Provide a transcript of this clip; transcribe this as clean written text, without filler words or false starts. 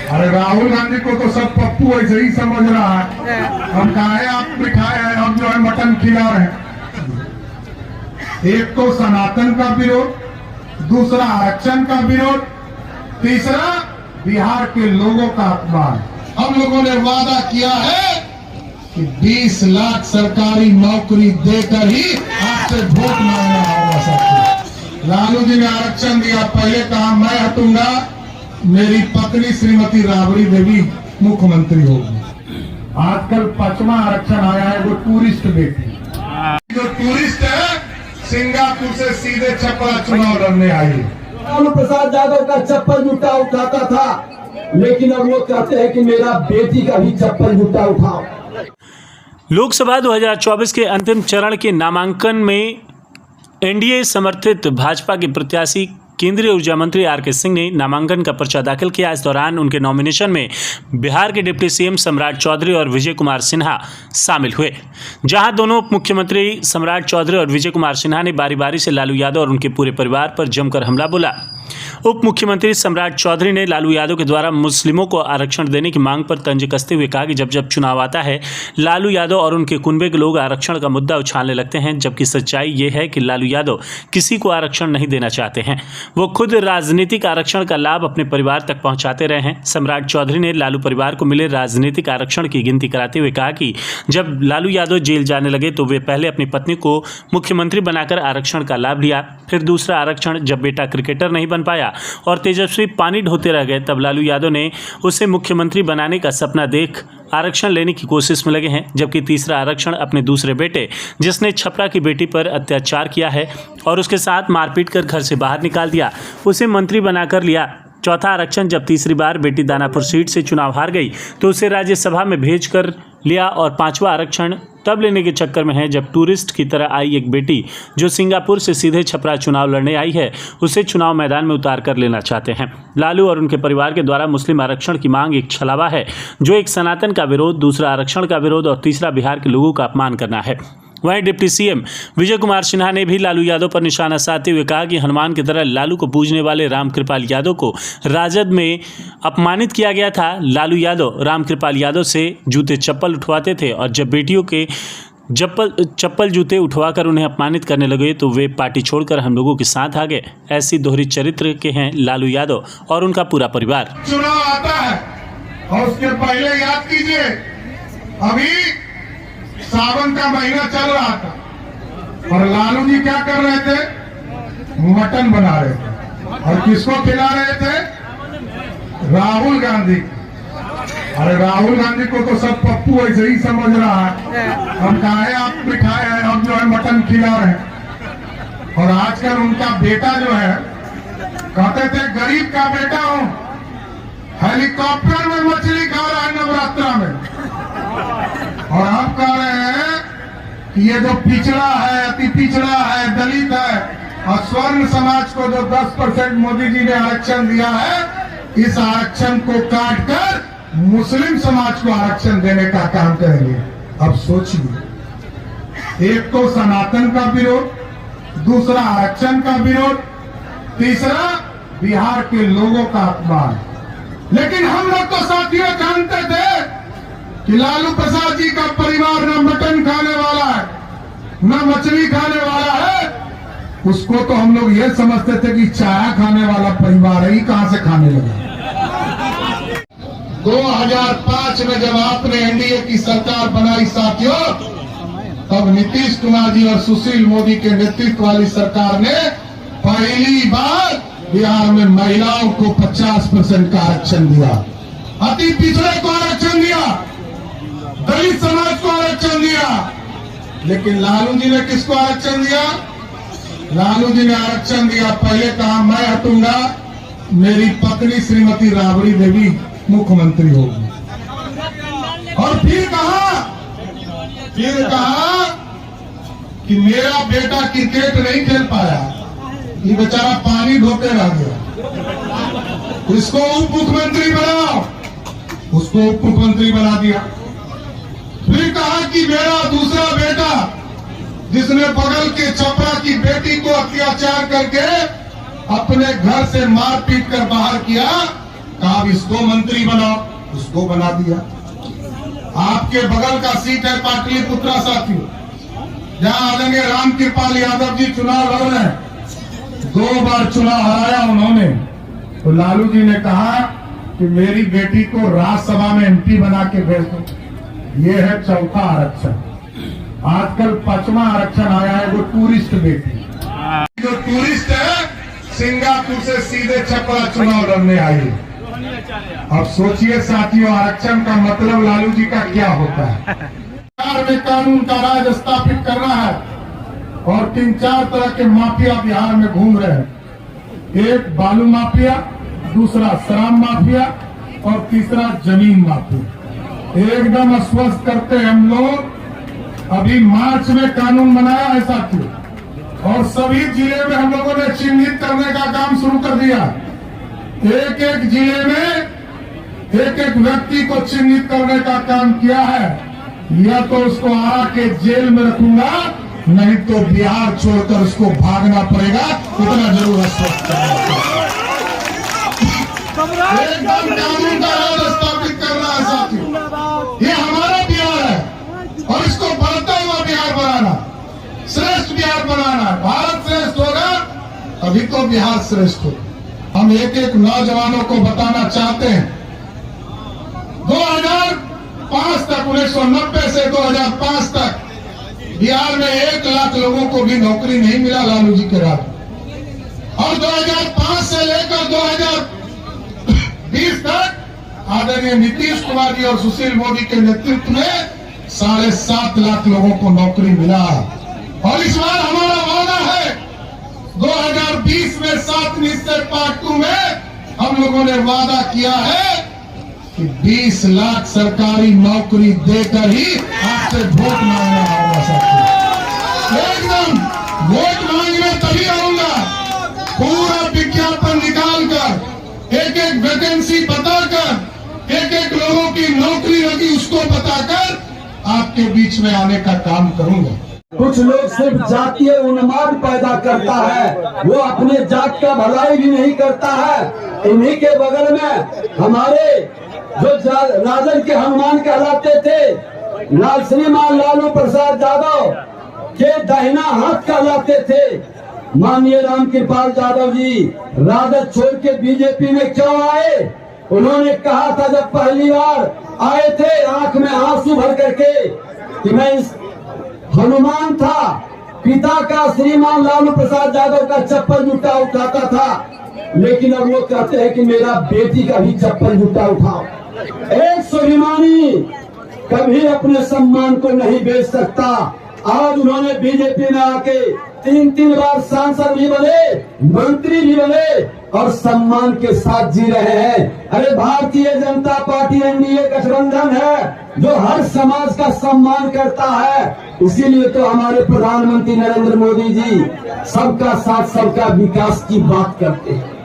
अरे राहुल गांधी को तो सब पप्पू ऐसे ही समझ रहा है। हम कहे आप बिठाए हैं, हम जो है मटन खिला रहे हैं। एक तो सनातन का विरोध, दूसरा आरक्षण का विरोध, तीसरा बिहार के लोगों का अपमान। हम लोगों ने वादा किया है कि 20 लाख सरकारी नौकरी देकर ही आपसे वोट मांगना होगा सबको। लालू जी ने आरक्षण दिया, पहले कहा मैं हटूंगा, मेरी पत्नी श्रीमती राबड़ी देवी मुख्यमंत्री होगी। आजकल 5वां आरक्षण आया है, वो टूरिस्ट बेटी, जो टूरिस्ट है सिंगापुर से सीधे छपरा चुनाव लड़ने आई। लालू प्रसाद यादव का चप्पल जूता उठाता था, लेकिन अब वो कहते हैं कि मेरा बेटी का भी चप्पल जूता उठाओ। लोकसभा 2024 के अंतिम चरण के नामांकन में एनडीए समर्थित भाजपा के प्रत्याशी केंद्रीय ऊर्जा मंत्री आर.के. सिंह ने नामांकन का पर्चा दाखिल किया। इस दौरान उनके नॉमिनेशन में बिहार के डिप्टी सीएम सम्राट चौधरी और विजय कुमार सिन्हा शामिल हुए, जहां दोनों उप मुख्यमंत्री सम्राट चौधरी और विजय कुमार सिन्हा ने बारी बारी से लालू यादव और उनके पूरे परिवार पर जमकर हमला बोला। उप मुख्यमंत्री सम्राट चौधरी ने लालू यादव के द्वारा मुस्लिमों को आरक्षण देने की मांग पर तंज कसते हुए कहा कि जब जब चुनाव आता है लालू यादव और उनके कुनबे के लोग आरक्षण का मुद्दा उछालने लगते हैं, जबकि सच्चाई ये है कि लालू यादव किसी को आरक्षण नहीं देना चाहते हैं। वो खुद राजनीतिक आरक्षण का लाभ अपने परिवार तक पहुंचाते रहे हैं। सम्राट चौधरी ने लालू परिवार को मिले राजनीतिक आरक्षण की गिनती कराते हुए कहा कि जब लालू यादव जेल जाने लगे तो वे पहले अपनी पत्नी को मुख्यमंत्री बनाकर आरक्षण का लाभ लिया, फिर दूसरा आरक्षण जब बेटा क्रिकेटर नहीं बन पाया और तेजस्वी पानी ढोते रह गए, तब लालू यादव ने उसे मुख्यमंत्री बनाने का सपना देख आरक्षण लेने की कोशिश में लगे हैं। जबकि तीसरा आरक्षण अपने दूसरे बेटे, जिसने छपरा की बेटी पर अत्याचार किया है और उसके साथ मारपीट कर घर से बाहर निकाल दिया, उसे मंत्री बनाकर लिया। चौथा आरक्षण जब तीसरी बार बेटी दानापुर सीट से चुनाव हार गई तो उसे राज्यसभा में भेज कर लिया। और पांचवा आरक्षण तब लेने के चक्कर में है जब टूरिस्ट की तरह आई एक बेटी जो सिंगापुर से सीधे छपरा चुनाव लड़ने आई है, उसे चुनाव मैदान में उतार कर लेना चाहते हैं। लालू और उनके परिवार के द्वारा मुस्लिम आरक्षण की मांग एक छलावा है, जो एक सनातन का विरोध, दूसरा आरक्षण का विरोध और तीसरा बिहार के लोगों का अपमान करना है। वहीं डिप्टी सीएम विजय कुमार सिन्हा ने भी लालू यादव पर निशाना साधते हुए कहा कि हनुमान की तरह लालू को पूजने वाले रामकृपाल यादव को राजद में अपमानित किया गया था। लालू यादव रामकृपाल यादव से जूते चप्पल उठवाते थे और जब बेटियों के चप्पल जूते उठवाकर उन्हें अपमानित करने लगे तो वे पार्टी छोड़कर हम लोगों के साथ आ गए। ऐसी दोहरी चरित्र के हैं लालू यादव और उनका पूरा परिवार। चुनाव आता है और उसके पहले याद कीजिए, अभी सावन का महीना चल रहा था और लालू जी क्या कर रहे थे, मटन बना रहे थे और किसको खिला रहे थे, राहुल गांधी। अरे राहुल गांधी को तो सब पप्पू ऐसे ही समझ रहा है। हम कहे आप बिठाए हैं, हम जो है मटन खिला रहे हैं। और आजकल उनका बेटा जो है, कहते थे गरीब का बेटा हूं, हेलीकॉप्टर में मछली खा रहा है नवरात्रा में। और आप कह रहे हैं कि ये जो पिछड़ा है, अति पिछड़ा है, दलित है और स्वर्ण समाज को जो 10% मोदी जी ने आरक्षण दिया है, इस आरक्षण को काट कर मुस्लिम समाज को आरक्षण देने का काम करेंगे। अब सोचिए, एक तो सनातन का विरोध, दूसरा आरक्षण का विरोध, तीसरा बिहार के लोगों का अपमान। लेकिन हम लोग तो साथियों जानते थे कि लालू प्रसाद जी का परिवार न मटन खाने वाला है, न मछली खाने वाला है। उसको तो हम लोग ये समझते थे कि चाय खाने वाला परिवार है, ही कहां से खाने लगा। 2005 में जब आपने एनडीए की सरकार बनाई साथियों, तब नीतीश कुमार जी और सुशील मोदी के नेतृत्व वाली सरकार ने पहली बार बिहार में महिलाओं को 50% का आरक्षण दिया, अति पिछड़े को आरक्षण दिया, दलित समाज को आरक्षण दिया। लेकिन लालू जी ने किसको आरक्षण दिया, लालू जी ने आरक्षण दिया, पहले कहा मैं हटूंगा, मेरी पत्नी श्रीमती राबड़ी देवी मुख्यमंत्री होगी। और फिर कहा कि मेरा बेटा क्रिकेट नहीं खेल पाया, ये बेचारा पानी ढोते रह गया, इसको उप मुख्यमंत्री बनाओ, उसको उप मुख्यमंत्री बना दिया। फिर कहा कि मेरा दूसरा बेटा, जिसने बगल के छपरा की बेटी को अत्याचार करके अपने घर से मार पीट कर बाहर किया, कहा अब इसको मंत्री बनाओ, उसको बना दिया। आपके बगल का सीट है पाटलिपुत्रा साथियों, जहां आदरणीय रामकृपाल यादव जी चुनाव लड़ रहे हैं। 2 बार चुनाव हराया उन्होंने, तो लालू जी ने कहा कि मेरी बेटी को राज्यसभा में एमपी बना के भेज दो। ये है चौथा आरक्षण। आजकल 5वां आरक्षण आया है, वो टूरिस्ट बेटी। जो टूरिस्ट है सिंगापुर से सीधे छपरा चुनाव लड़ने आई है। अब सोचिए साथियों, आरक्षण का मतलब लालू जी का क्या होता है। बिहार में कानून का राज स्थापित करना है और 3-4 तरह के माफिया बिहार में घूम रहे हैं। एक बालू माफिया, दूसरा शराब माफिया और तीसरा जमीन माफिया। एकदम अस्वस्थ करते हम लोग। अभी मार्च में कानून बनाया है साथियों, और सभी जिले में हम लोगों ने चिन्हित करने का काम शुरू कर दिया। एक एक जिले में एक एक व्यक्ति को चिन्हित करने का काम किया है। या तो उसको आरा के जेल में रखूंगा, नहीं तो बिहार छोड़कर उसको भागना पड़ेगा, इतना जरूर आश्वस्त करना। एकदम कानून का राज स्थापित करना है साथियों। ये हमारा बिहार है और इसको बढ़ता हुआ बिहार बनाना, श्रेष्ठ बिहार बनाना। भारत श्रेष्ठ होगा तभी तो बिहार श्रेष्ठ होगा। हम एक एक नौजवानों को बताना चाहते हैं, 2005 तक, 1990 से 2005 तक बिहार में 1 लाख लोगों को भी नौकरी नहीं मिला लालू जी के राज में। और 2005 से लेकर 2020 तक आदरणीय नीतीश कुमार जी और सुशील मोदी के नेतृत्व में 7.5 लाख लोगों को नौकरी मिला। और इस बार हमारा वादा है 2020 में 7 निश्चय पार्ट 2 में हम लोगों ने वादा किया है कि 20 लाख सरकारी नौकरी देकर ही आपसे वोट मांगना होगा साथियों। एकदम वोट मांगने तभी आऊंगा, पूरा विज्ञापन निकालकर, एक एक वैकेंसी बताकर, एक एक लोगों की नौकरी लगी उसको बताकर आपके बीच में आने का काम करूंगा। कुछ लोग सिर्फ जातीय उन्माद पैदा करता है, वो अपने जात का भलाई भी नहीं करता है। इन्हीं के बगल में हमारे जो राजन के हनुमान कहलाते थे, श्रीमान लालू प्रसाद यादव के दाहिना हाथ कहलाते थे। माननीय रामकृपाल यादव जी राजद छोड़ के बीजेपी में क्यों आए? उन्होंने कहा था जब पहली बार आए थे, आंख में आंसू भर करके, कि मैं इस हनुमान था, पिता का श्रीमान लालू प्रसाद यादव का चप्पल जूता उठाता था, लेकिन अब वो कहते हैं कि मेरा बेटी का भी चप्पल जूता उठाओ। एक स्वाभिमानी कभी अपने सम्मान को नहीं बेच सकता। आज उन्होंने बीजेपी में आके 3 बार सांसद भी बने, मंत्री भी बने और सम्मान के साथ जी रहे हैं। अरे भारतीय जनता पार्टी एनडीए गठबंधन है जो हर समाज का सम्मान करता है। इसीलिए तो हमारे प्रधानमंत्री नरेंद्र मोदी जी सबका साथ सबका विकास की बात करते हैं।